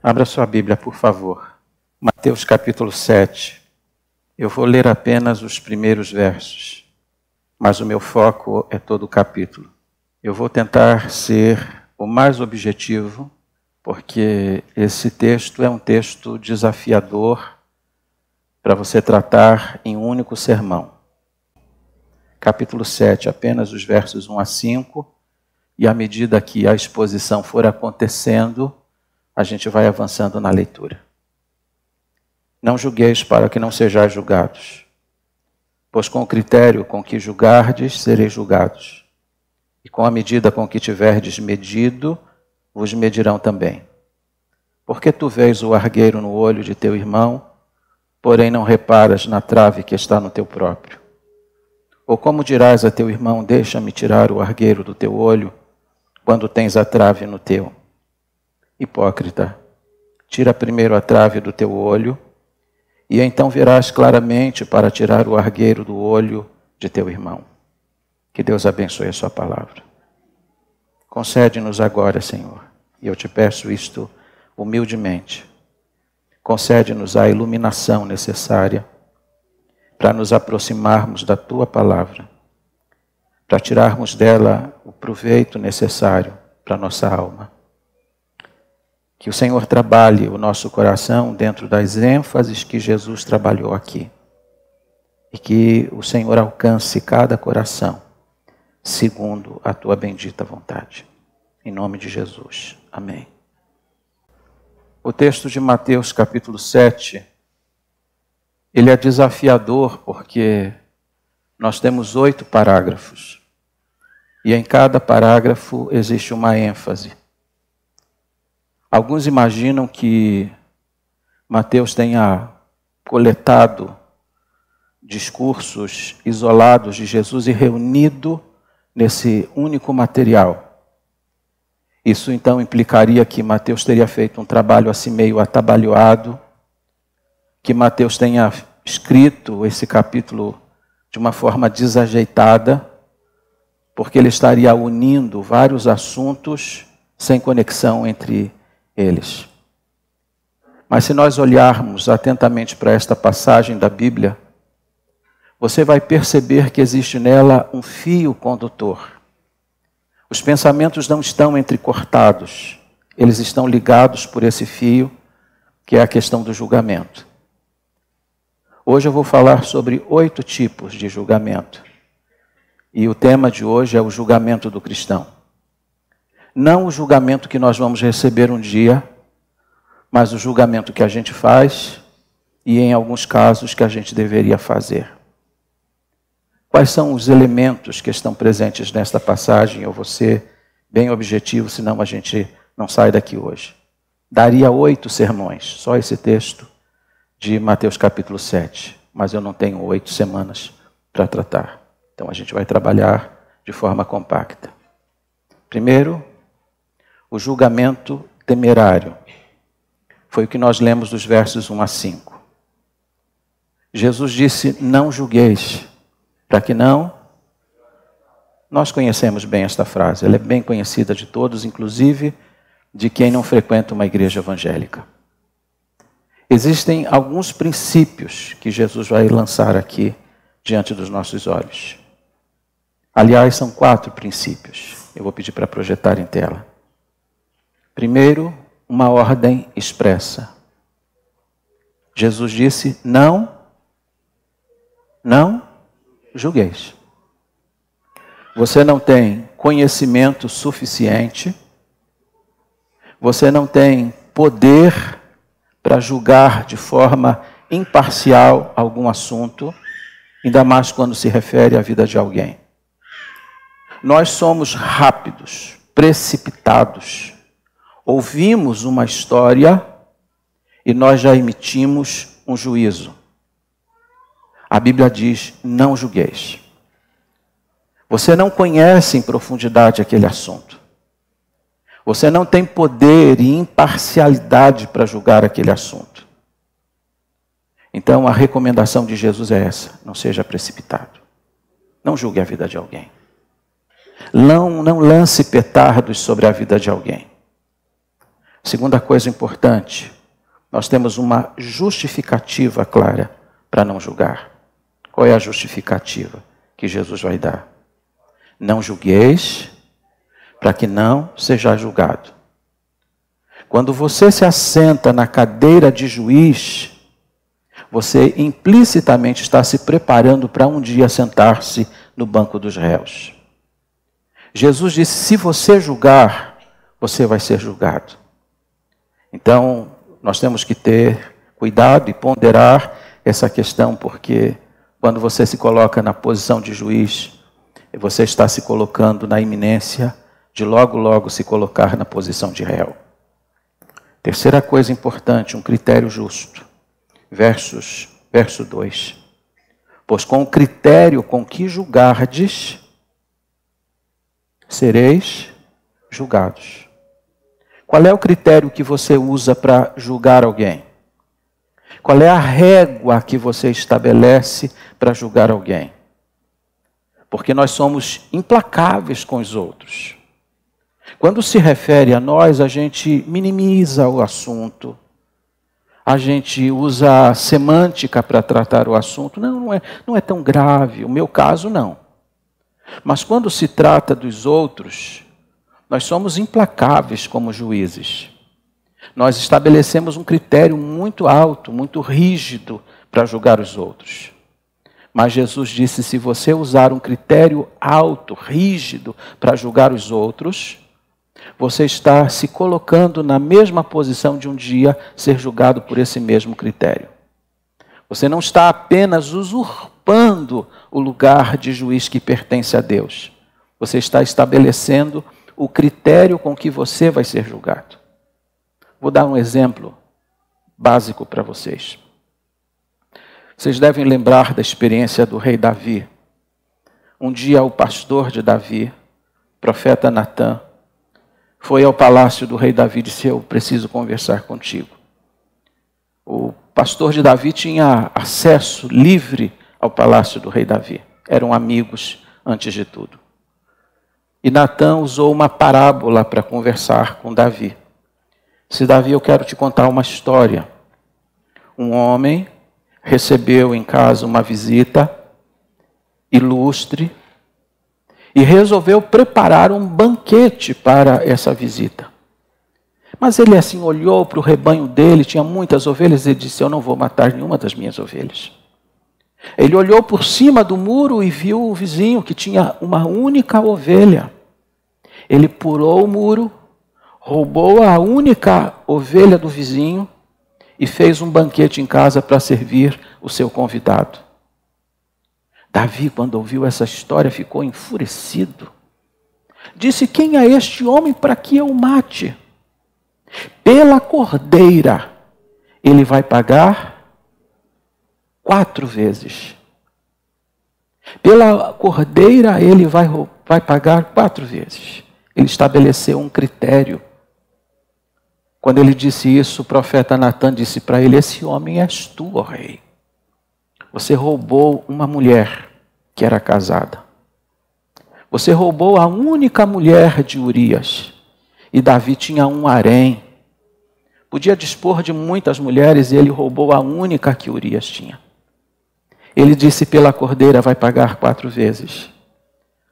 Abra sua Bíblia, por favor. Mateus capítulo 7. Eu vou ler apenas os primeiros versos, mas o meu foco é todo o capítulo. Eu vou tentar ser o mais objetivo, porque esse texto é um texto desafiador para você tratar em um único sermão. Capítulo 7, apenas os versos 1 a 5, e à medida que a exposição for acontecendo, a gente vai avançando na leitura. Não julgueis para que não sejais julgados, pois com o critério com que julgardes, sereis julgados, e com a medida com que tiverdes medido, vos medirão também. Porque tu vês o argueiro no olho de teu irmão, porém não reparas na trave que está no teu próprio? Ou como dirás a teu irmão, deixa-me tirar o argueiro do teu olho, quando tens a trave no teu? Hipócrita, tira primeiro a trave do teu olho, e então verás claramente para tirar o argueiro do olho de teu irmão. Que Deus abençoe a sua palavra. Concede-nos agora, Senhor, e eu te peço isto humildemente. Concede-nos a iluminação necessária para nos aproximarmos da tua palavra, para tirarmos dela o proveito necessário para a nossa alma. Que o Senhor trabalhe o nosso coração dentro das ênfases que Jesus trabalhou aqui. E que o Senhor alcance cada coração, segundo a tua bendita vontade. Em nome de Jesus. Amém. O texto de Mateus capítulo 7, ele é desafiador porque nós temos 8 parágrafos. E em cada parágrafo existe uma ênfase. Alguns imaginam que Mateus tenha coletado discursos isolados de Jesus e reunido nesse único material. Isso então implicaria que Mateus teria feito um trabalho assim meio atabalhoado, que Mateus tenha escrito esse capítulo de uma forma desajeitada, porque ele estaria unindo vários assuntos sem conexão entre eles. Mas se nós olharmos atentamente para esta passagem da Bíblia, você vai perceber que existe nela um fio condutor. Os pensamentos não estão entrecortados, eles estão ligados por esse fio, que é a questão do julgamento. Hoje eu vou falar sobre 8 tipos de julgamento. E o tema de hoje é o julgamento do cristão. Não o julgamento que nós vamos receber um dia, mas o julgamento que a gente faz e, em alguns casos, que a gente deveria fazer. Quais são os elementos que estão presentes nesta passagem? Eu vou ser bem objetivo, senão a gente não sai daqui hoje. Daria 8 sermões, só esse texto de Mateus capítulo 7, mas eu não tenho 8 semanas para tratar. Então a gente vai trabalhar de forma compacta. Primeiro, o julgamento temerário. Foi o que nós lemos dos versos 1 a 5. Jesus disse, não julgueis, para que não... Nós conhecemos bem esta frase, ela é bem conhecida de todos, inclusive de quem não frequenta uma igreja evangélica. Existem alguns princípios que Jesus vai lançar aqui diante dos nossos olhos. Aliás, são 4 princípios. Eu vou pedir para projetar em tela. Primeiro, uma ordem expressa. Jesus disse, não julgueis. Você não tem conhecimento suficiente, você não tem poder para julgar de forma imparcial algum assunto, ainda mais quando se refere à vida de alguém. Nós somos rápidos, precipitados. Ouvimos uma história e nós já emitimos um juízo. A Bíblia diz, não julgueis. Você não conhece em profundidade aquele assunto. Você não tem poder e imparcialidade para julgar aquele assunto. Então a recomendação de Jesus é essa, não seja precipitado. Não julgue a vida de alguém. Não lance petardos sobre a vida de alguém. Segunda coisa importante, nós temos uma justificativa clara para não julgar. Qual é a justificativa que Jesus vai dar? Não julgueis, para que não seja julgado. Quando você se assenta na cadeira de juiz, você implicitamente está se preparando para um dia sentar-se no banco dos réus. Jesus disse, se você julgar, você vai ser julgado. Então, nós temos que ter cuidado e ponderar essa questão, porque quando você se coloca na posição de juiz, você está se colocando na iminência de logo se colocar na posição de réu. Terceira coisa importante, um critério justo. Verso 2. Pois com o critério com que julgardes, sereis julgados. Qual é o critério que você usa para julgar alguém? Qual é a régua que você estabelece para julgar alguém? Porque nós somos implacáveis com os outros. Quando se refere a nós, a gente minimiza o assunto. A gente usa a semântica para tratar o assunto. Não é tão grave. O meu caso, não. Mas quando se trata dos outros, nós somos implacáveis como juízes. Nós estabelecemos um critério muito alto, muito rígido para julgar os outros. Mas Jesus disse, se você usar um critério alto, rígido para julgar os outros, você está se colocando na mesma posição de um dia ser julgado por esse mesmo critério. Você não está apenas usurpando o lugar de juiz que pertence a Deus. Você está estabelecendo o critério com que você vai ser julgado. Vou dar um exemplo básico para vocês. Vocês devem lembrar da experiência do rei Davi. Um dia o pastor de Davi, profeta Natã, foi ao palácio do rei Davi e disse, eu preciso conversar contigo. O pastor de Davi tinha acesso livre ao palácio do rei Davi. Eram amigos antes de tudo. E Natã usou uma parábola para conversar com Davi. Disse, Davi, eu quero te contar uma história. Um homem recebeu em casa uma visita ilustre e resolveu preparar um banquete para essa visita. Mas ele assim olhou para o rebanho dele, tinha muitas ovelhas, e disse, eu não vou matar nenhuma das minhas ovelhas. Ele olhou por cima do muro e viu o vizinho que tinha uma única ovelha. Ele pulou o muro, roubou a única ovelha do vizinho e fez um banquete em casa para servir o seu convidado. Davi, quando ouviu essa história, ficou enfurecido. Disse, quem é este homem para que eu o mate? Pela cordeira, ele vai pagar 4 vezes. Pela cordeira, ele vai pagar 4 vezes. Ele estabeleceu um critério. Quando ele disse isso, o profeta Natã disse para ele, esse homem és tu, ó rei. Você roubou uma mulher que era casada. Você roubou a única mulher de Urias. E Davi tinha um harém. Podia dispor de muitas mulheres e ele roubou a única que Urias tinha. Ele disse, pela cordeira vai pagar 4 vezes.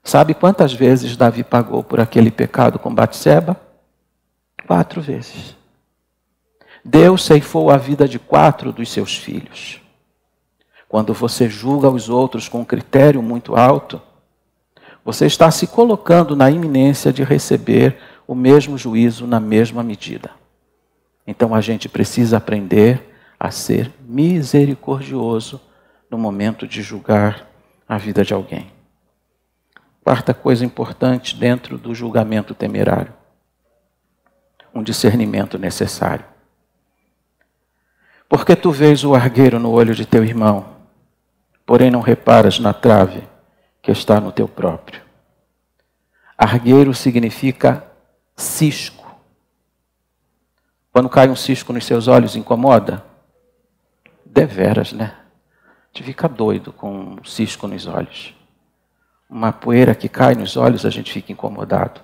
Sabe quantas vezes Davi pagou por aquele pecado com Batseba? 4 vezes. Deus ceifou a vida de 4 dos seus filhos. Quando você julga os outros com um critério muito alto, você está se colocando na iminência de receber o mesmo juízo na mesma medida. Então a gente precisa aprender a ser misericordioso no momento de julgar a vida de alguém. Quarta coisa importante dentro do julgamento temerário. Um discernimento necessário. Porque tu vês o argueiro no olho de teu irmão, porém não reparas na trave que está no teu próprio. Argueiro significa cisco. Quando cai um cisco nos seus olhos, incomoda? Deveras, né? A gente fica doido com um cisco nos olhos. Uma poeira que cai nos olhos, a gente fica incomodado.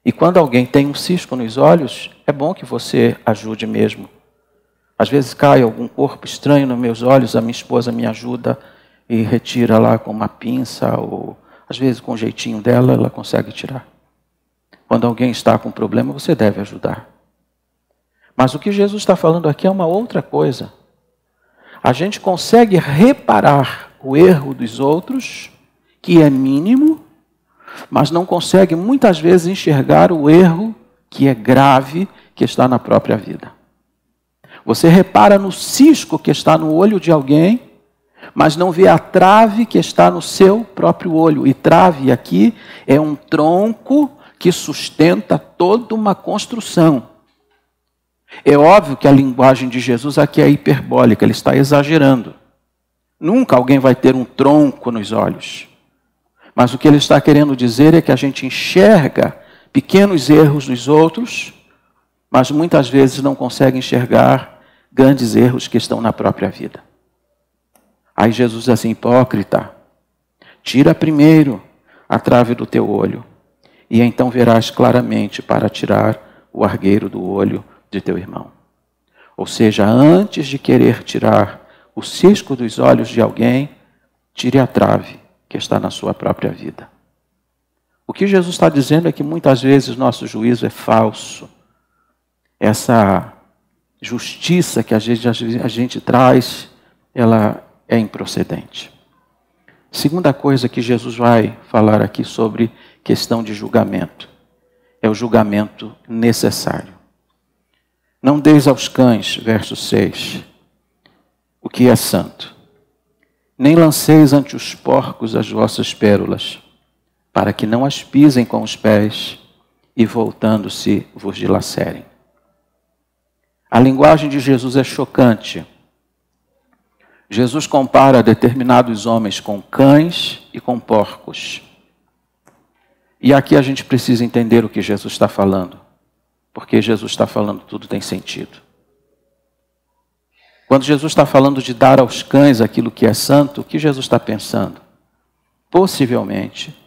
E quando alguém tem um cisco nos olhos, é bom que você ajude mesmo. Às vezes cai algum corpo estranho nos meus olhos, a minha esposa me ajuda e retira lá com uma pinça, ou às vezes com o jeitinho dela, ela consegue tirar. Quando alguém está com problema, você deve ajudar. Mas o que Jesus está falando aqui é uma outra coisa. A gente consegue reparar o erro dos outros, que é mínimo, mas não consegue muitas vezes enxergar o erro que é grave, que está na própria vida. Você repara no cisco que está no olho de alguém, mas não vê a trave que está no seu próprio olho. E trave aqui é um tronco que sustenta toda uma construção. É óbvio que a linguagem de Jesus aqui é hiperbólica, ele está exagerando. Nunca alguém vai ter um tronco nos olhos. Mas o que ele está querendo dizer é que a gente enxerga pequenos erros dos outros, mas muitas vezes não consegue enxergar grandes erros que estão na própria vida. Aí Jesus diz assim: hipócrita, tira primeiro a trave do teu olho, e então verás claramente para tirar o argueiro do olho de teu irmão. Ou seja, antes de querer tirar o cisco dos olhos de alguém, tire a trave que está na sua própria vida. O que Jesus está dizendo é que muitas vezes nosso juízo é falso. Essa justiça que a gente traz, ela é improcedente. Segunda coisa que Jesus vai falar aqui sobre questão de julgamento, é o julgamento necessário. Não deis aos cães, verso 6, o que é santo. Nem lanceis ante os porcos as vossas pérolas, para que não as pisem com os pés e voltando-se vos dilacerem. A linguagem de Jesus é chocante. Jesus compara determinados homens com cães e com porcos. E aqui a gente precisa entender o que Jesus está falando. Porque Jesus está falando, tudo tem sentido. Quando Jesus está falando de dar aos cães aquilo que é santo, o que Jesus está pensando? Possivelmente,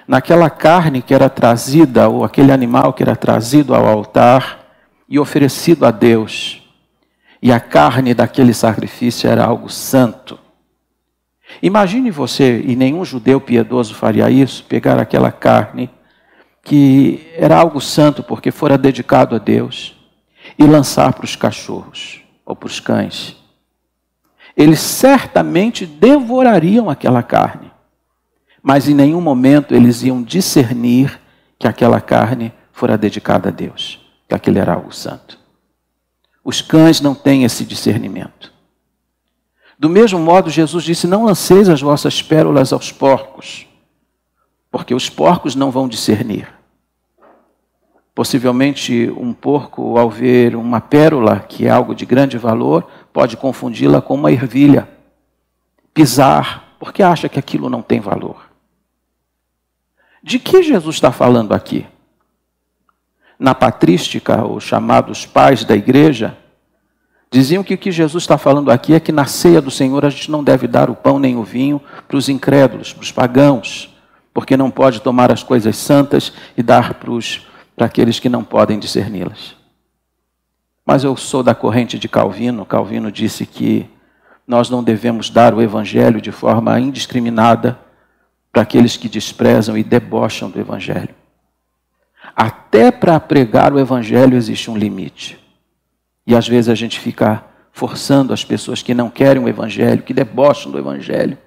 naquela carne que era trazida, ou aquele animal que era trazido ao altar e oferecido a Deus, e a carne daquele sacrifício era algo santo. Imagine você, e nenhum judeu piedoso faria isso, pegar aquela carne que era algo santo porque fora dedicado a Deus e lançar para os cachorros ou para os cães. Eles certamente devorariam aquela carne, mas em nenhum momento eles iam discernir que aquela carne fora dedicada a Deus, que aquilo era algo santo. Os cães não têm esse discernimento. Do mesmo modo, Jesus disse: não lanceis as vossas pérolas aos porcos, porque os porcos não vão discernir. Possivelmente um porco, ao ver uma pérola, que é algo de grande valor, pode confundi-la com uma ervilha, pisar, porque acha que aquilo não tem valor. De que Jesus está falando aqui? Na patrística, os chamados pais da igreja, diziam que o que Jesus está falando aqui é que na ceia do Senhor a gente não deve dar o pão nem o vinho para os incrédulos, para os pagãos, porque não pode tomar as coisas santas e dar para aqueles que não podem discerni-las. Mas eu sou da corrente de Calvino. Calvino disse que nós não devemos dar o evangelho de forma indiscriminada para aqueles que desprezam e debocham do evangelho. Até para pregar o evangelho existe um limite. E às vezes a gente fica forçando as pessoas que não querem o evangelho, que debocham do evangelho,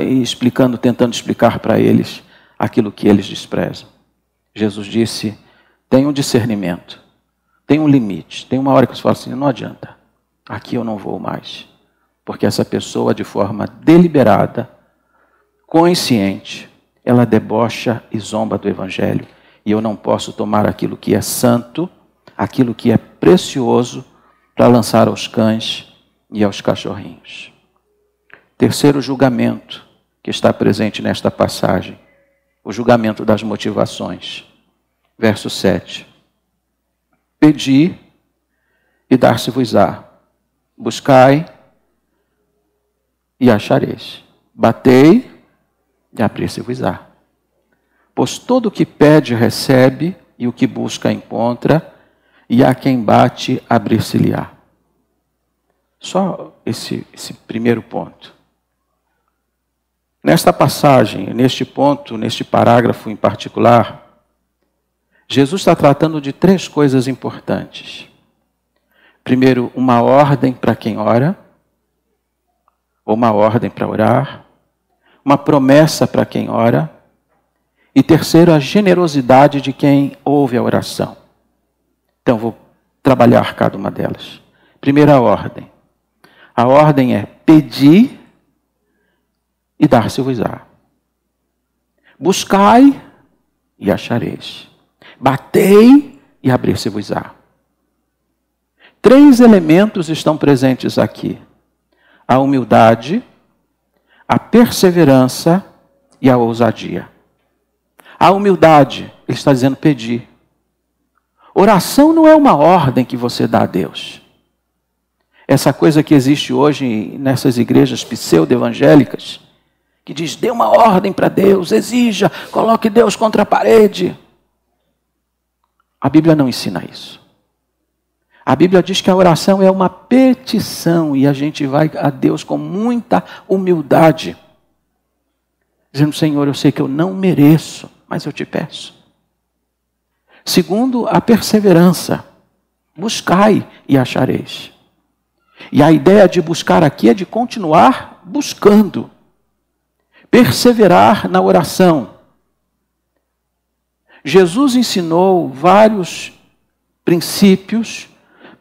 e tentando explicar para eles aquilo que eles desprezam. Jesus disse: tem um discernimento, tem um limite, tem uma hora que você fala assim: não adianta, aqui eu não vou mais. Porque essa pessoa, de forma deliberada, consciente, ela debocha e zomba do evangelho. E eu não posso tomar aquilo que é santo, aquilo que é precioso, para lançar aos cães e aos cachorrinhos. Terceiro julgamento que está presente nesta passagem, o julgamento das motivações. Verso 7. Pedi e dar-se-vos-á. Buscai e achareis. Batei e abrir-se-vos-á. Pois todo o que pede recebe, e o que busca encontra, e a quem bate abrir-se-lhe-á. Só esse primeiro ponto. Nesta passagem, neste ponto, neste parágrafo em particular, Jesus está tratando de 3 coisas importantes. Primeiro, uma ordem para quem ora, ou uma ordem para orar, uma promessa para quem ora, e terceiro, a generosidade de quem ouve a oração. Então, vou trabalhar cada uma delas. Primeira ordem. A ordem é pedir e dar-se-vos-á. Buscai e achareis. Batei e abrir-se-vos-á. 3 elementos estão presentes aqui: a humildade, a perseverança e a ousadia. A humildade, ele está dizendo pedir. Oração não é uma ordem que você dá a Deus. Essa coisa que existe hoje nessas igrejas pseudo-evangélicas, que diz, dê uma ordem para Deus, exija, coloque Deus contra a parede. A Bíblia não ensina isso. A Bíblia diz que a oração é uma petição e a gente vai a Deus com muita humildade, dizendo, Senhor, eu sei que eu não mereço, mas eu te peço. Segundo, a perseverança. Buscai e achareis. E a ideia de buscar aqui é de continuar buscando. Perseverar na oração. Jesus ensinou vários princípios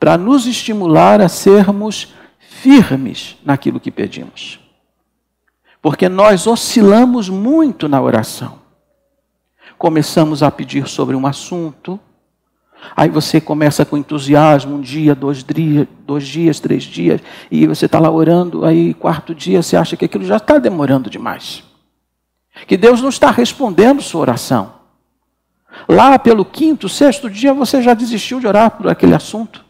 para nos estimular a sermos firmes naquilo que pedimos. Porque nós oscilamos muito na oração. Começamos a pedir sobre um assunto, aí você começa com entusiasmo, 1 dia, 2 dias, 3 dias, e você está lá orando, aí 4º dia você acha que aquilo já está demorando demais. Que Deus não está respondendo sua oração. Lá pelo 5º, 6º dia você já desistiu de orar por aquele assunto.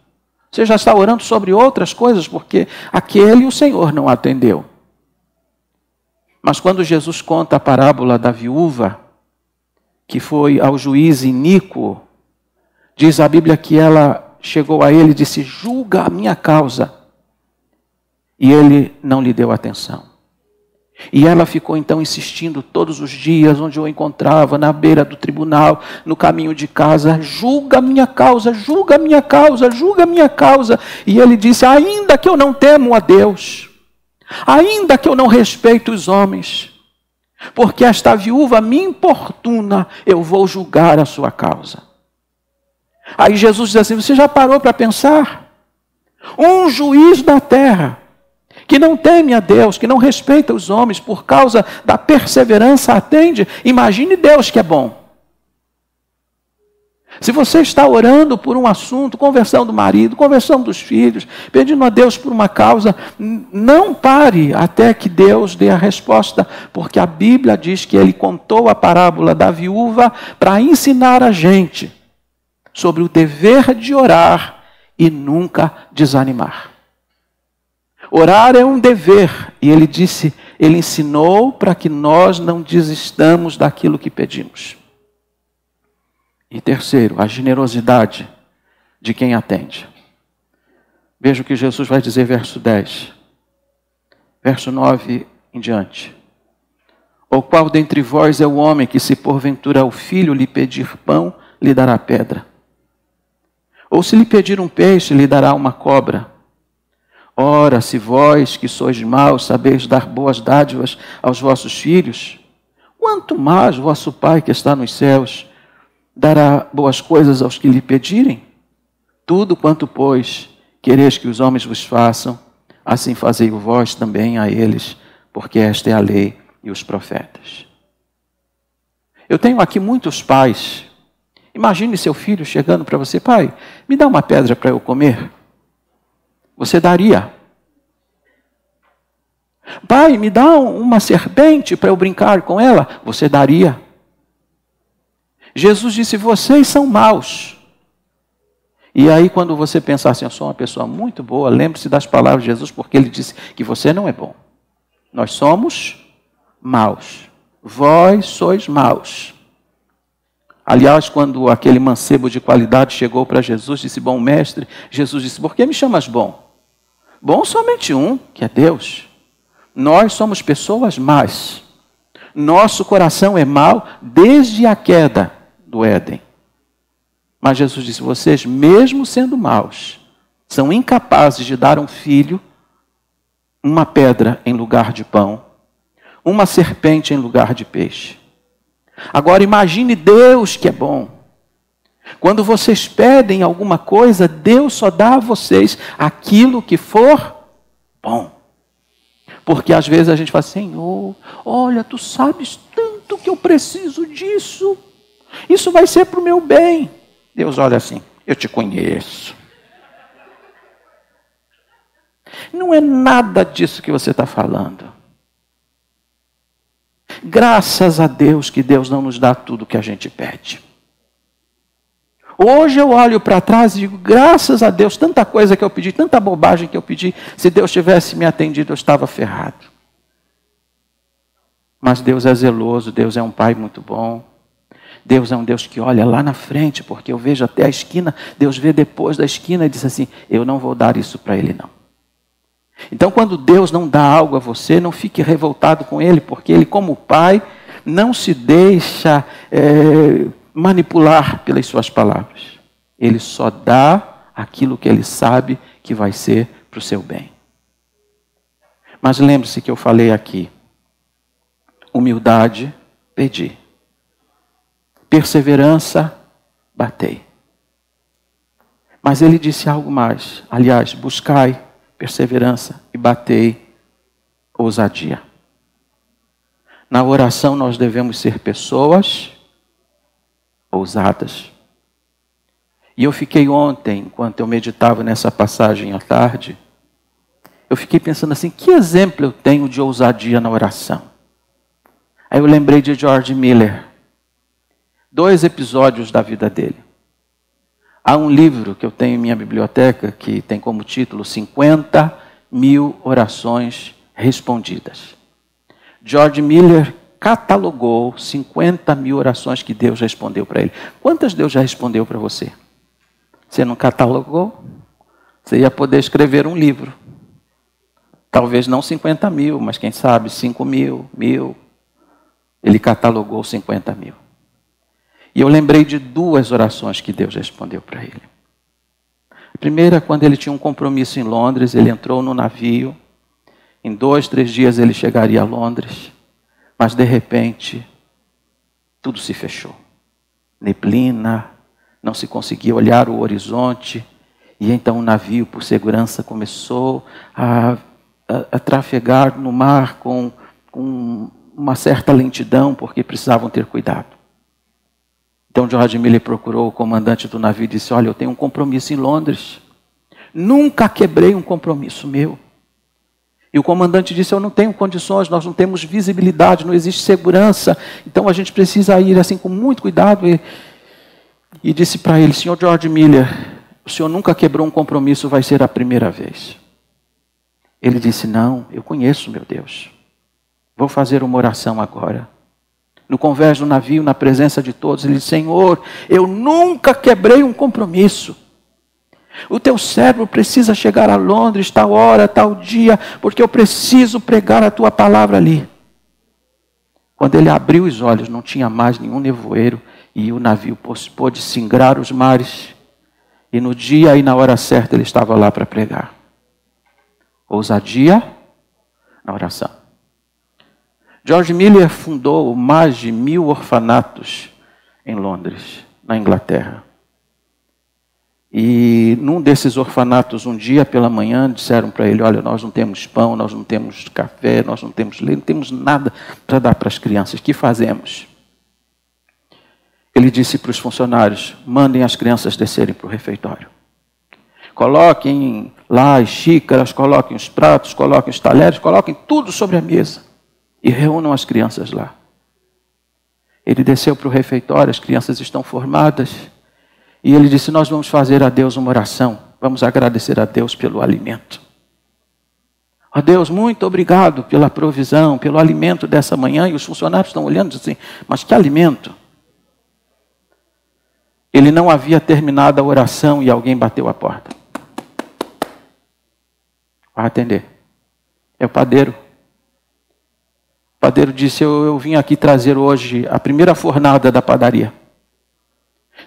Você já está orando sobre outras coisas, porque aquele o Senhor não atendeu. Mas quando Jesus conta a parábola da viúva, que foi ao juiz iníquo, diz a Bíblia que ela chegou a ele e disse, julga a minha causa. E ele não lhe deu atenção. E ela ficou então insistindo todos os dias, onde eu encontrava, na beira do tribunal, no caminho de casa, julga a minha causa, julga a minha causa, julga a minha causa. E ele disse, ainda que eu não temo a Deus, ainda que eu não respeito os homens, porque esta viúva me importuna, eu vou julgar a sua causa. Aí Jesus diz assim, você já parou para pensar? Um juiz da terra, que não teme a Deus, que não respeita os homens, por causa da perseverança atende. Imagine Deus que é bom. Se você está orando por um assunto, conversão do marido, conversão dos filhos, pedindo a Deus por uma causa, não pare até que Deus dê a resposta, porque a Bíblia diz que ele contou a parábola da viúva para ensinar a gente sobre o dever de orar e nunca desanimar. Orar é um dever, e ele disse, ele ensinou para que nós não desistamos daquilo que pedimos. E terceiro, a generosidade de quem atende. Veja o que Jesus vai dizer, verso 10. Verso 9 em diante. Ou qual dentre vós é o homem que, se porventura o filho lhe pedir pão, lhe dará pedra? Ou se lhe pedir um peixe, lhe dará uma cobra? Ora, se vós, que sois maus, sabeis dar boas dádivas aos vossos filhos, quanto mais vosso Pai que está nos céus dará boas coisas aos que lhe pedirem? Tudo quanto, pois, quereis que os homens vos façam, assim fazei vós também a eles, porque esta é a lei e os profetas. Eu tenho aqui muitos pais. Imagine seu filho chegando para você, pai, me dá uma pedra para eu comer. Você daria. Pai, me dá uma serpente para eu brincar com ela. Você daria. Jesus disse, vocês são maus. E aí quando você pensar assim, eu sou uma pessoa muito boa, lembre-se das palavras de Jesus, porque ele disse que você não é bom. Nós somos maus. Vós sois maus. Aliás, quando aquele mancebo de qualidade chegou para Jesus, disse, bom mestre, Jesus disse, por que me chamas bom? Bom somente um, que é Deus. Nós somos pessoas más. Nosso coração é mau desde a queda do Éden. Mas Jesus disse, vocês mesmo sendo maus, são incapazes de dar um filho uma pedra em lugar de pão, uma serpente em lugar de peixe. Agora imagine Deus que é bom. Quando vocês pedem alguma coisa, Deus só dá a vocês aquilo que for bom. Porque às vezes a gente fala, Senhor, olha, tu sabes tanto que eu preciso disso. Isso vai ser para o meu bem. Deus olha assim, eu te conheço. Não é nada disso que você está falando. Graças a Deus que Deus não nos dá tudo que a gente pede. Hoje eu olho para trás e digo, graças a Deus, tanta coisa que eu pedi, tanta bobagem que eu pedi, se Deus tivesse me atendido, eu estava ferrado. Mas Deus é zeloso, Deus é um Pai muito bom. Deus é um Deus que olha lá na frente, porque eu vejo até a esquina, Deus vê depois da esquina e diz assim, eu não vou dar isso para ele não. Então, quando Deus não dá algo a você, não fique revoltado com Ele, porque Ele, como Pai, não se deixa manipular pelas suas palavras. Ele só dá aquilo que Ele sabe que vai ser para o seu bem. Mas lembre-se que eu falei aqui, humildade, pedi. Perseverança, batei. Mas Ele disse algo mais, aliás, buscai perseverança e batei ousadia. Na oração nós devemos ser pessoas ousadas. E eu fiquei ontem, enquanto eu meditava nessa passagem à tarde, eu fiquei pensando assim, que exemplo eu tenho de ousadia na oração? Aí eu lembrei de George Miller. 2 episódios da vida dele. Há um livro que eu tenho em minha biblioteca que tem como título 50.000 orações respondidas. George Miller catalogou 50.000 orações que Deus respondeu para ele. Quantas Deus já respondeu para você? Você não catalogou? Você ia poder escrever um livro. Talvez não 50.000, mas quem sabe 5.000, 1.000. Ele catalogou 50.000. E eu lembrei de 2 orações que Deus respondeu para ele. A primeira, quando ele tinha um compromisso em Londres, ele entrou no navio. Em 2, 3 dias ele chegaria a Londres. Mas de repente, tudo se fechou. Neblina, não se conseguia olhar o horizonte. E então o navio, por segurança, começou a trafegar no mar com uma certa lentidão, porque precisavam ter cuidado. Então George Miller procurou o comandante do navio e disse, olha, eu tenho um compromisso em Londres. Nunca quebrei um compromisso meu. E o comandante disse, eu não tenho condições, nós não temos visibilidade, não existe segurança. Então a gente precisa ir assim com muito cuidado. E disse para ele, senhor George Miller, o senhor nunca quebrou um compromisso, vai ser a primeira vez. Ele disse, não, eu conheço meu Deus. Vou fazer uma oração agora. No convés do navio, na presença de todos, ele disse, Senhor, eu nunca quebrei um compromisso. O teu servo precisa chegar a Londres, tal hora, tal dia, porque eu preciso pregar a tua palavra ali. Quando ele abriu os olhos, não tinha mais nenhum nevoeiro, e o navio pôde singrar os mares. E no dia e na hora certa, ele estava lá para pregar. Ousadia na oração. George Miller fundou mais de 1.000 orfanatos em Londres, na Inglaterra. E num desses orfanatos, um dia pela manhã, disseram para ele, olha, nós não temos pão, nós não temos café, nós não temos leite, não temos nada para dar para as crianças. O que fazemos? Ele disse para os funcionários, mandem as crianças descerem para o refeitório. Coloquem lá as xícaras, coloquem os pratos, coloquem os talheres, coloquem tudo sobre a mesa. E reúnam as crianças lá. Ele desceu para o refeitório, as crianças estão formadas. E ele disse, nós vamos fazer a Deus uma oração. Vamos agradecer a Deus pelo alimento. Ó Deus, muito obrigado pela provisão, pelo alimento dessa manhã. E os funcionários estão olhando assim, mas que alimento? Ele não havia terminado a oração e alguém bateu a porta. Vai atender. É o padeiro. O padeiro disse, eu vim aqui trazer hoje a primeira fornada da padaria.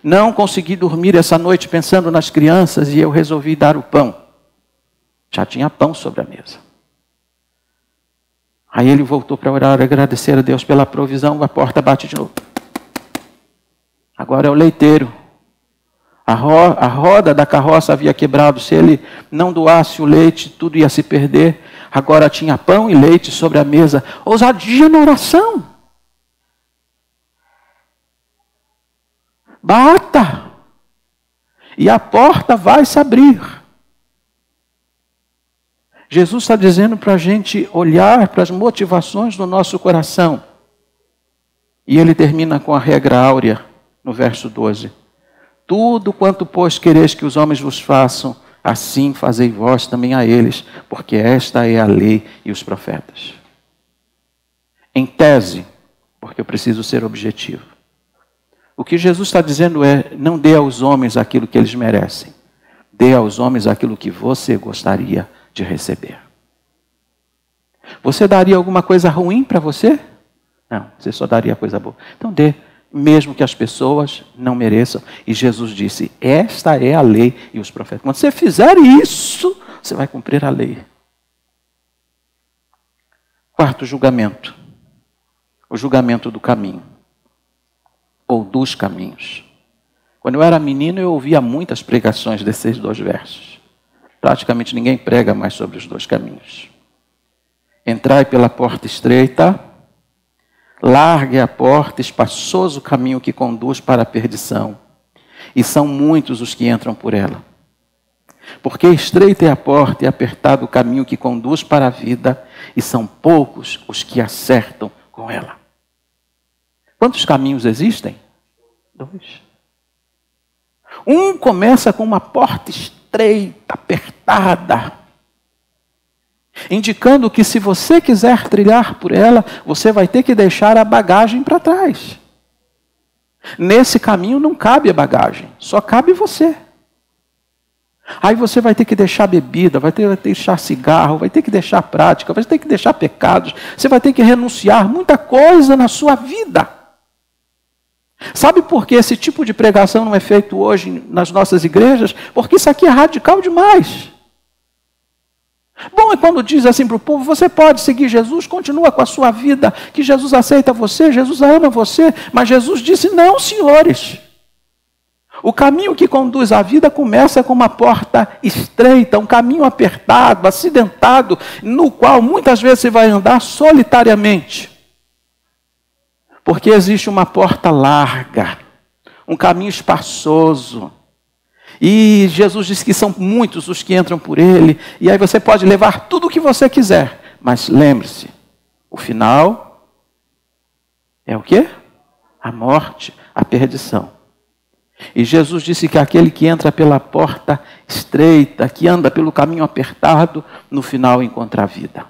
Não consegui dormir essa noite pensando nas crianças e eu resolvi dar o pão. Já tinha pão sobre a mesa. Aí ele voltou para orar, agradecer a Deus pela provisão, a porta bate de novo. Agora é o leiteiro. A roda da carroça havia quebrado. Se ele não doasse o leite, tudo ia se perder. Agora tinha pão e leite sobre a mesa. Ousadia na oração. Bata. E a porta vai se abrir. Jesus está dizendo para a gente olhar para as motivações do nosso coração. E ele termina com a regra áurea, no verso 12. Tudo quanto, pois, quereis que os homens vos façam, assim fazei vós também a eles, porque esta é a lei e os profetas. Em tese, porque eu preciso ser objetivo. O que Jesus está dizendo é, não dê aos homens aquilo que eles merecem. Dê aos homens aquilo que você gostaria de receber. Você daria alguma coisa ruim para você? Não, você só daria coisa boa. Então dê, mesmo que as pessoas não mereçam. E Jesus disse, esta é a lei e os profetas. Quando você fizer isso, você vai cumprir a lei. Quarto julgamento. O julgamento do caminho. Ou dos caminhos. Quando eu era menino, eu ouvia muitas pregações desses 2 versos. Praticamente ninguém prega mais sobre os 2 caminhos. Entrai pela porta estreita, largue a porta, espaçoso o caminho que conduz para a perdição. E são muitos os que entram por ela. Porque estreita é a porta e apertado o caminho que conduz para a vida, e são poucos os que acertam com ela. Quantos caminhos existem? 2. Um começa com uma porta estreita, apertada, indicando que se você quiser trilhar por ela, você vai ter que deixar a bagagem para trás. Nesse caminho não cabe a bagagem, só cabe você. Aí você vai ter que deixar bebida, vai ter que deixar cigarro, vai ter que deixar prática, vai ter que deixar pecados, você vai ter que renunciar muita coisa na sua vida. Sabe por que esse tipo de pregação não é feito hoje nas nossas igrejas? Porque isso aqui é radical demais. Bom é quando diz assim para o povo, você pode seguir Jesus, continua com a sua vida, que Jesus aceita você, Jesus ama você, mas Jesus disse, não, senhores. O caminho que conduz à vida começa com uma porta estreita, um caminho apertado, acidentado, no qual muitas vezes você vai andar solitariamente. Porque existe uma porta larga, um caminho espaçoso. E Jesus disse que são muitos os que entram por ele. E aí você pode levar tudo o que você quiser. Mas lembre-se, o final é o quê? A morte, a perdição. E Jesus disse que aquele que entra pela porta estreita, que anda pelo caminho apertado, no final encontra a vida.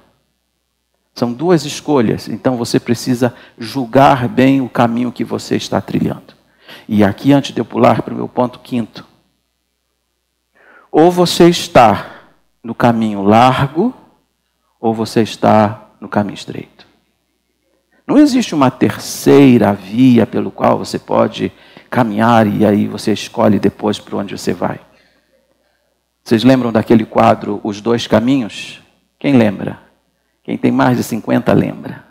São 2 escolhas, então você precisa julgar bem o caminho que você está trilhando. E aqui, antes de eu pular para o meu ponto 5º, ou você está no caminho largo, ou você está no caminho estreito. Não existe uma terceira via pelo qual você pode caminhar e aí você escolhe depois para onde você vai. Vocês lembram daquele quadro, Os 2 Caminhos? Quem lembra? Quem tem mais de 50 lembra.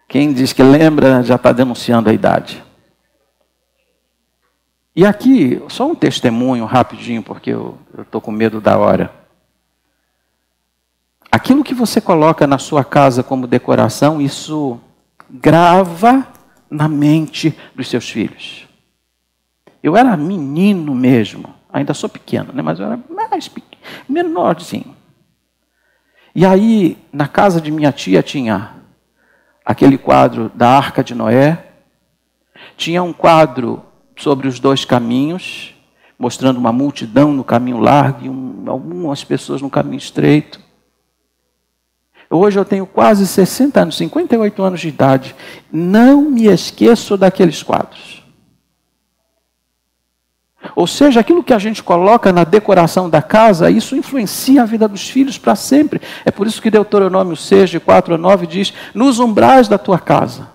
Quem diz que lembra já está denunciando a idade. E aqui, só um testemunho rapidinho, porque eu estou com medo da hora. Aquilo que você coloca na sua casa como decoração, isso grava na mente dos seus filhos. Eu era menino mesmo, ainda sou pequeno, né? Mas eu era mais pequeno, menorzinho. E aí, na casa de minha tia tinha aquele quadro da Arca de Noé, tinha um quadro sobre os 2 caminhos, mostrando uma multidão no caminho largo e algumas pessoas no caminho estreito. Hoje eu tenho quase 60 anos, 58 anos de idade. Não me esqueço daqueles quadros. Ou seja, aquilo que a gente coloca na decoração da casa, isso influencia a vida dos filhos para sempre. É por isso que Deuteronômio 6, de 4 a 9 diz, nos umbrais da tua casa.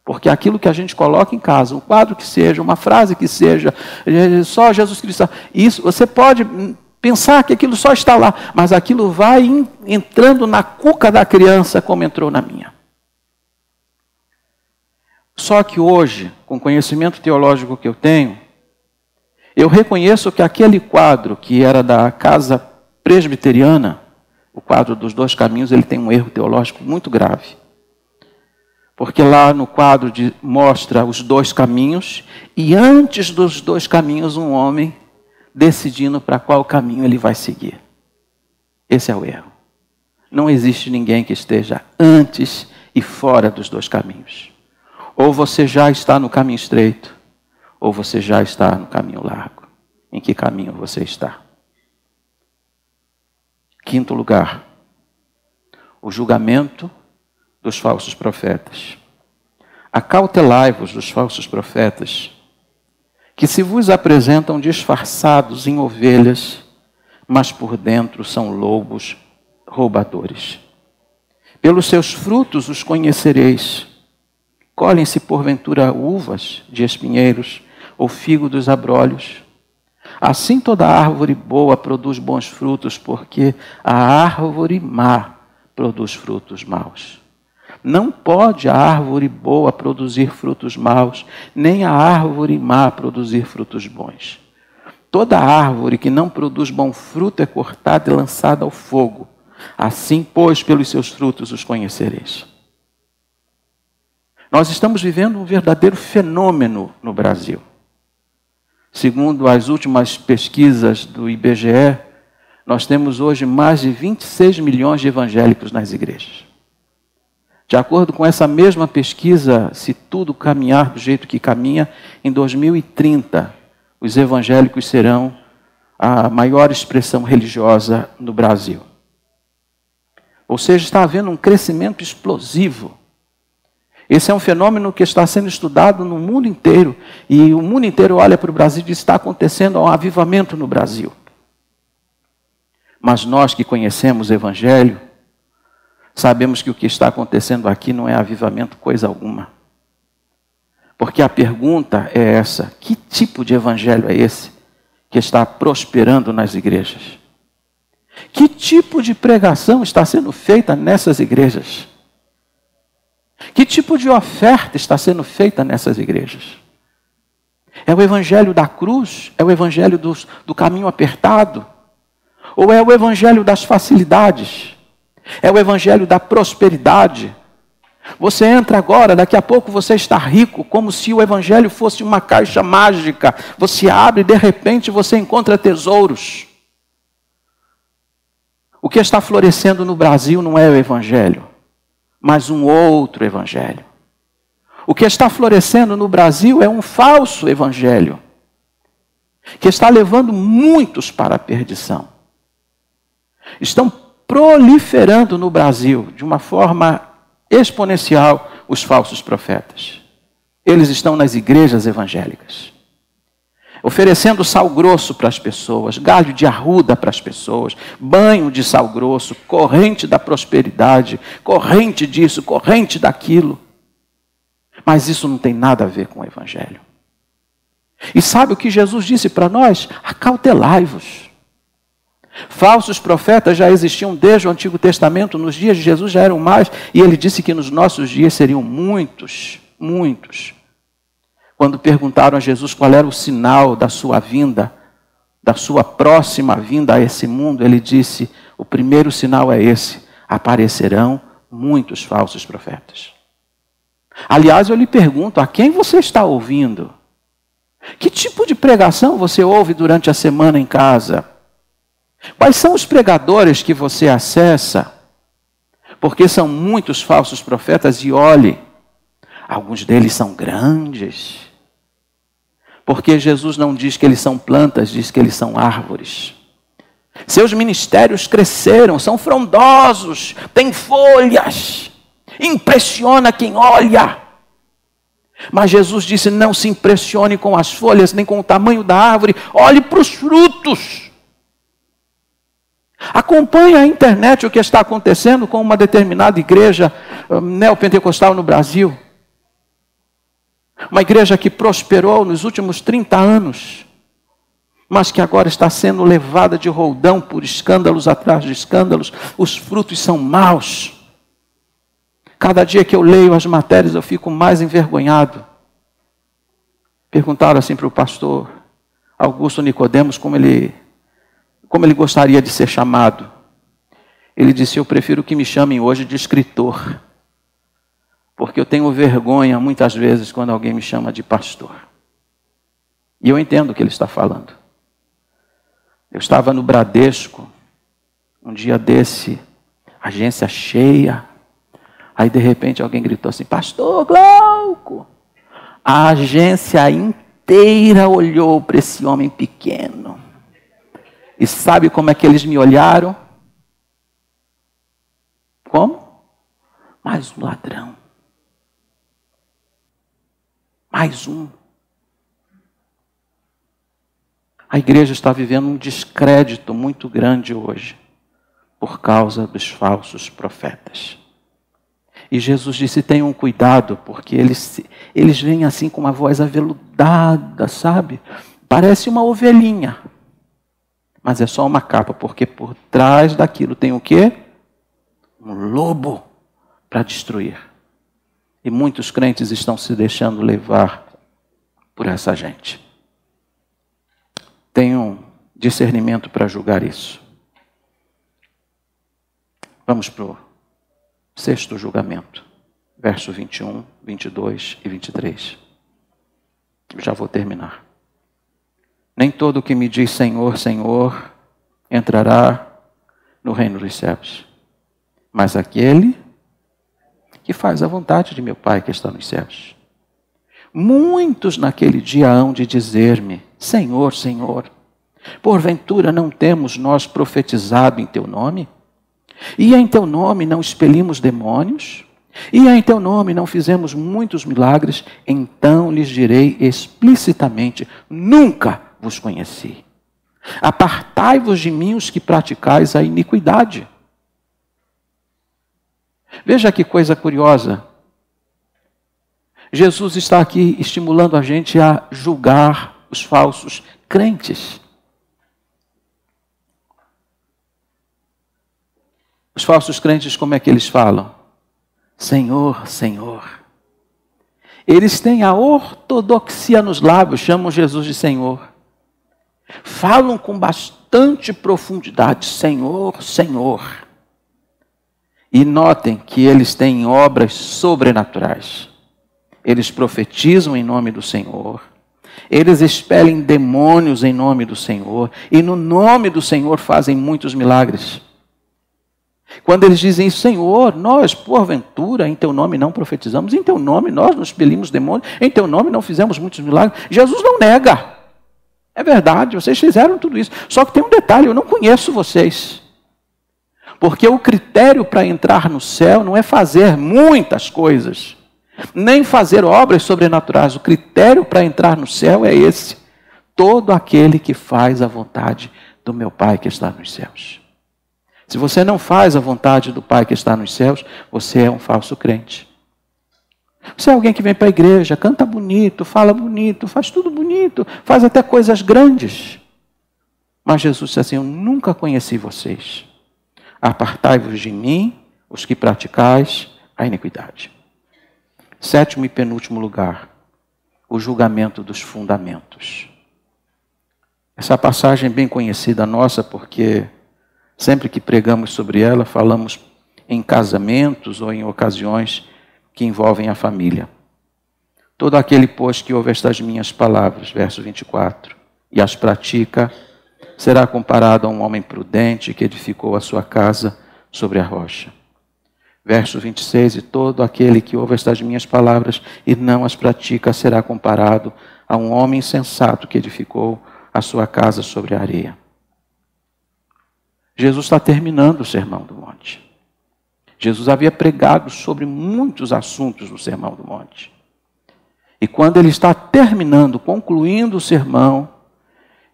Porque aquilo que a gente coloca em casa, um quadro que seja, uma frase que seja, só Jesus Cristo, isso, você pode pensar que aquilo só está lá, mas aquilo vai entrando na cuca da criança como entrou na minha. Só que hoje, com o conhecimento teológico que eu tenho, eu reconheço que aquele quadro que era da casa presbiteriana, o quadro dos dois caminhos, ele tem um erro teológico muito grave. Porque lá no quadro mostra os dois caminhos, e antes dos dois caminhos um homem decidindo para qual caminho ele vai seguir. Esse é o erro. Não existe ninguém que esteja antes e fora dos dois caminhos. Ou você já está no caminho estreito, ou você já está no caminho largo. Em que caminho você está? Quinto lugar, o julgamento dos falsos profetas. Acautelai-vos dos falsos profetas, que se vos apresentam disfarçados em ovelhas, mas por dentro são lobos roubadores. Pelos seus frutos os conhecereis. Colhem-se porventura uvas de espinheiros, ou figo dos abrolhos. Assim toda árvore boa produz bons frutos, porque a árvore má produz frutos maus. Não pode a árvore boa produzir frutos maus, nem a árvore má produzir frutos bons. Toda árvore que não produz bom fruto é cortada e lançada ao fogo. Assim, pois, pelos seus frutos os conhecereis. Nós estamos vivendo um verdadeiro fenômeno no Brasil. Segundo as últimas pesquisas do IBGE, nós temos hoje mais de 26 milhões de evangélicos nas igrejas. De acordo com essa mesma pesquisa, se tudo caminhar do jeito que caminha, em 2030, os evangélicos serão a maior expressão religiosa no Brasil. Ou seja, está havendo um crescimento explosivo. Esse é um fenômeno que está sendo estudado no mundo inteiro. E o mundo inteiro olha para o Brasil e diz, está acontecendo um avivamento no Brasil. Mas nós que conhecemos o Evangelho, sabemos que o que está acontecendo aqui não é avivamento coisa alguma. Porque a pergunta é essa, que tipo de evangelho é esse que está prosperando nas igrejas? Que tipo de pregação está sendo feita nessas igrejas? Que tipo de oferta está sendo feita nessas igrejas? É o evangelho da cruz? É o evangelho do caminho apertado? Ou é o evangelho das facilidades? É o evangelho da prosperidade? Você entra agora, daqui a pouco você está rico, como se o evangelho fosse uma caixa mágica. Você abre e de repente você encontra tesouros. O que está florescendo no Brasil não é o evangelho, mas um outro evangelho. O que está florescendo no Brasil é um falso evangelho, que está levando muitos para a perdição. Estão proliferando no Brasil, de uma forma exponencial, os falsos profetas. Eles estão nas igrejas evangélicas, oferecendo sal grosso para as pessoas, galho de arruda para as pessoas, banho de sal grosso, corrente da prosperidade, corrente disso, corrente daquilo. Mas isso não tem nada a ver com o evangelho. E sabe o que Jesus disse para nós? Acautelai-vos. Falsos profetas já existiam desde o Antigo Testamento, nos dias de Jesus já eram mais, e ele disse que nos nossos dias seriam muitos, muitos. Quando perguntaram a Jesus qual era o sinal da sua vinda, da sua próxima vinda a esse mundo, ele disse, o primeiro sinal é esse, aparecerão muitos falsos profetas. Aliás, eu lhe pergunto, a quem você está ouvindo? Que tipo de pregação você ouve durante a semana em casa? Quais são os pregadores que você acessa? Porque são muitos falsos profetas e olhe, alguns deles são grandes. Porque Jesus não diz que eles são plantas, diz que eles são árvores. Seus ministérios cresceram, são frondosos, têm folhas, impressiona quem olha. Mas Jesus disse, não se impressione com as folhas, nem com o tamanho da árvore, olhe para os frutos. Acompanhe a internet o que está acontecendo com uma determinada igreja neopentecostal no Brasil. Uma igreja que prosperou nos últimos 30 anos, mas que agora está sendo levada de roldão por escândalos atrás de escândalos. Os frutos são maus. Cada dia que eu leio as matérias, eu fico mais envergonhado. Perguntaram assim para o pastor Augusto Nicodemos como ele gostaria de ser chamado. Ele disse, eu prefiro que me chamem hoje de escritor, porque eu tenho vergonha muitas vezes quando alguém me chama de pastor. E eu entendo o que ele está falando. Eu estava no Bradesco, um dia desse, agência cheia. Aí de repente alguém gritou assim, pastor Glauco. A agência inteira olhou para esse homem pequeno. E sabe como é que eles me olharam? Como? Mais um ladrão. Mais um. A igreja está vivendo um descrédito muito grande hoje, por causa dos falsos profetas. E Jesus disse, tenham cuidado, porque eles vêm assim com uma voz aveludada, sabe? Parece uma ovelhinha. Mas é só uma capa, porque por trás daquilo tem o quê? Um lobo para destruir. E muitos crentes estão se deixando levar por essa gente. Tenham discernimento para julgar isso. Vamos para o 6º julgamento. Verso 21, 22 e 23. Eu já vou terminar. Nem todo o que me diz Senhor, Senhor, entrará no reino dos céus, mas aquele que faz a vontade de meu Pai que está nos céus. Muitos naquele dia hão de dizer-me, Senhor, Senhor, porventura não temos nós profetizado em teu nome? E em teu nome não expelimos demônios? E em teu nome não fizemos muitos milagres? Então lhes direi explicitamente, nunca vos conheci. Apartai-vos de mim os que praticais a iniquidade. Veja que coisa curiosa. Jesus está aqui estimulando a gente a julgar os falsos crentes. Os falsos crentes, como é que eles falam? Senhor, Senhor. Eles têm a ortodoxia nos lábios, chamam Jesus de Senhor. Falam com bastante profundidade, Senhor, Senhor. E notem que eles têm obras sobrenaturais. Eles profetizam em nome do Senhor. Eles expelem demônios em nome do Senhor. E no nome do Senhor fazem muitos milagres. Quando eles dizem, Senhor, nós porventura em teu nome não profetizamos, em teu nome nós não expelimos demônios, em teu nome não fizemos muitos milagres. Jesus não nega. É verdade, vocês fizeram tudo isso. Só que tem um detalhe, eu não conheço vocês. Porque o critério para entrar no céu não é fazer muitas coisas, nem fazer obras sobrenaturais. O critério para entrar no céu é esse. Todo aquele que faz a vontade do meu Pai que está nos céus. Se você não faz a vontade do Pai que está nos céus, você é um falso crente. Você é alguém que vem para a igreja, canta bonito, fala bonito, faz tudo bonito, faz até coisas grandes. Mas Jesus disse assim, eu nunca conheci vocês. Apartai-vos de mim, os que praticais a iniquidade. 7º e penúltimo lugar, o julgamento dos fundamentos. Essa passagem é bem conhecida nossa, porque sempre que pregamos sobre ela, falamos em casamentos ou em ocasiões que envolvem a família. Todo aquele, pois, que ouve estas minhas palavras, verso 24, e as pratica, será comparado a um homem prudente que edificou a sua casa sobre a rocha. Verso 26, e todo aquele que ouve estas minhas palavras e não as pratica, será comparado a um homem insensato que edificou a sua casa sobre a areia. Jesus está terminando o Sermão do Monte. Jesus havia pregado sobre muitos assuntos no Sermão do Monte. E quando ele está terminando, concluindo o sermão,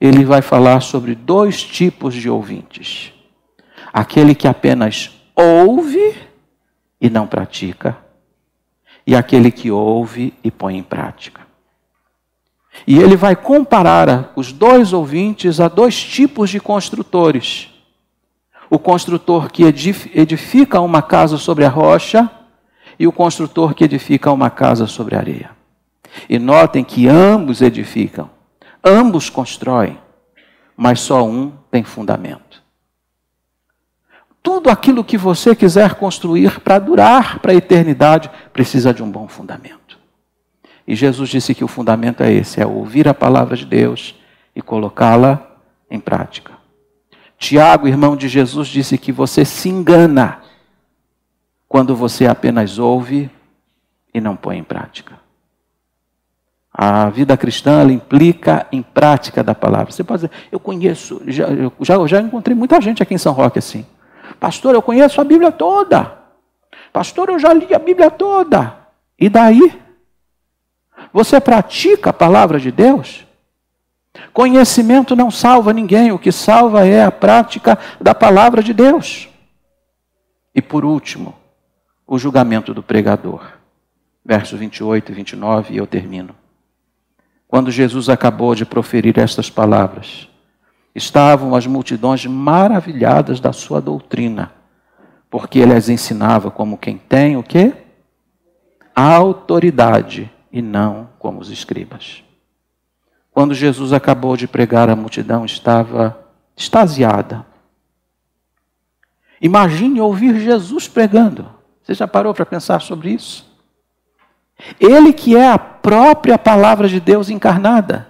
ele vai falar sobre 2 tipos de ouvintes. Aquele que apenas ouve e não pratica, e aquele que ouve e põe em prática. E ele vai comparar os 2 ouvintes a 2 tipos de construtores. O construtor que edifica uma casa sobre a rocha e o construtor que edifica uma casa sobre a areia. E notem que ambos edificam, ambos constroem, mas só um tem fundamento. Tudo aquilo que você quiser construir para durar para a eternidade precisa de um bom fundamento. E Jesus disse que o fundamento é esse, é ouvir a palavra de Deus e colocá-la em prática. Tiago, irmão de Jesus, disse que você se engana quando você apenas ouve e não põe em prática. A vida cristã, ela implica em prática da palavra. Você pode dizer, eu conheço, já encontrei muita gente aqui em São Roque assim. Pastor, eu conheço a Bíblia toda. Pastor, eu já li a Bíblia toda. E daí? Você pratica a palavra de Deus? Conhecimento não salva ninguém. O que salva é a prática da palavra de Deus. E por último, o julgamento do pregador. Versos 28 e 29, e eu termino. Quando Jesus acabou de proferir estas palavras, estavam as multidões maravilhadas da sua doutrina, porque ele as ensinava como quem tem o quê? A autoridade, e não como os escribas. Quando Jesus acabou de pregar, a multidão estava extasiada. Imagine ouvir Jesus pregando. Você já parou para pensar sobre isso? Ele que é a própria palavra de Deus encarnada.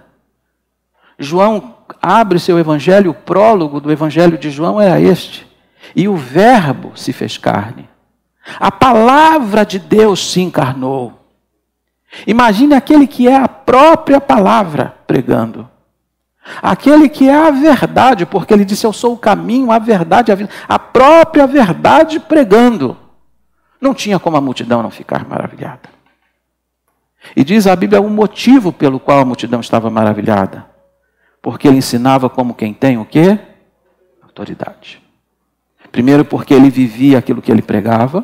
João abre seu evangelho, o prólogo do evangelho de João era este. E o verbo se fez carne. A palavra de Deus se encarnou. Imagine aquele que é a própria palavra pregando. Aquele que é a verdade, porque ele disse, eu sou o caminho, a verdade, a vida. A própria verdade pregando. Não tinha como a multidão não ficar maravilhada. E diz a Bíblia o motivo pelo qual a multidão estava maravilhada. Porque ele ensinava como quem tem o quê? Autoridade. Primeiro, porque ele vivia aquilo que ele pregava.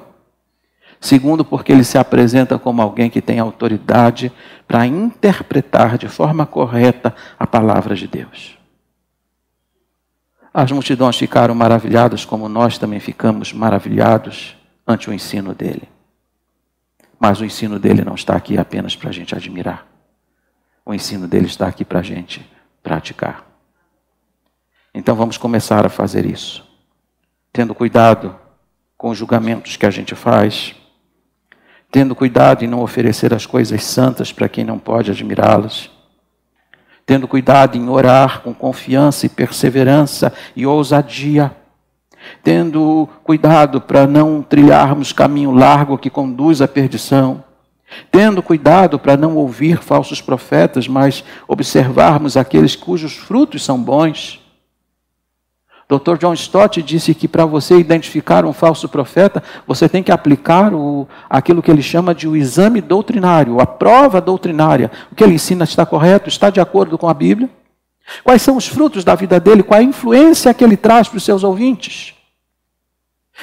Segundo, porque ele se apresenta como alguém que tem autoridade para interpretar de forma correta a palavra de Deus. As multidões ficaram maravilhadas, como nós também ficamos maravilhados ante o ensino dele. Mas o ensino dele não está aqui apenas para a gente admirar. O ensino dele está aqui para a gente praticar. Então vamos começar a fazer isso. Tendo cuidado com os julgamentos que a gente faz. Tendo cuidado em não oferecer as coisas santas para quem não pode admirá-las. Tendo cuidado em orar com confiança e perseverança e ousadia. Tendo cuidado para não trilharmos caminho largo que conduz à perdição. Tendo cuidado para não ouvir falsos profetas, mas observarmos aqueles cujos frutos são bons. Dr. John Stott disse que para você identificar um falso profeta, você tem que aplicar aquilo que ele chama de o exame doutrinário, a prova doutrinária. O que ele ensina está correto, está de acordo com a Bíblia? Quais são os frutos da vida dele? Qual a influência que ele traz para os seus ouvintes?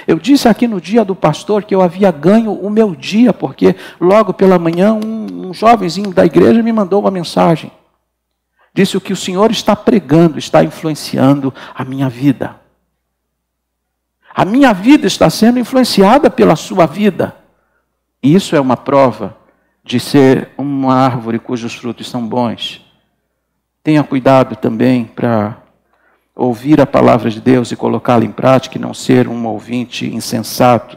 Eu disse aqui no dia do pastor que eu havia ganho o meu dia, porque logo pela manhã um jovenzinho da igreja me mandou uma mensagem. Disse o que o Senhor está pregando, está influenciando a minha vida. A minha vida está sendo influenciada pela sua vida. E isso é uma prova de ser uma árvore cujos frutos são bons. Tenha cuidado também para ouvir a palavra de Deus e colocá-la em prática e não ser um ouvinte insensato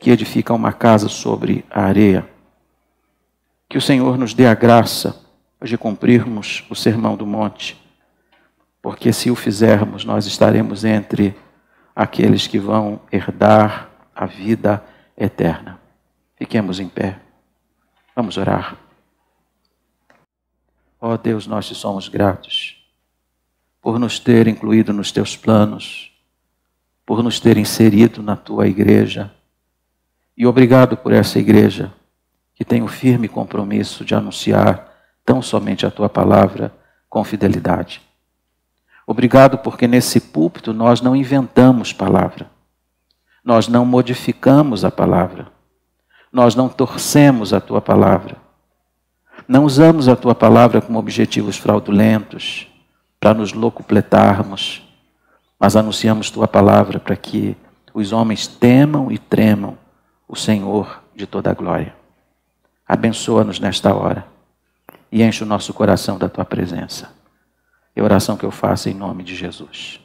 que edifica uma casa sobre a areia. Que o Senhor nos dê a graça de cumprirmos o Sermão do Monte, porque se o fizermos, nós estaremos entre aqueles que vão herdar a vida eterna. Fiquemos em pé. Vamos orar. Ó Deus, nós te somos gratos por nos ter incluído nos teus planos, por nos ter inserido na tua igreja. E obrigado por essa igreja que tem o firme compromisso de anunciar tão somente a tua palavra com fidelidade. Obrigado porque nesse púlpito nós não inventamos palavra. Nós não modificamos a palavra. Nós não torcemos a tua palavra. Não usamos a tua palavra como objetivos fraudulentos, para nos locupletarmos, mas anunciamos tua palavra para que os homens temam e tremam o Senhor de toda a glória. Abençoa-nos nesta hora e enche o nosso coração da tua presença. É a oração que eu faço em nome de Jesus.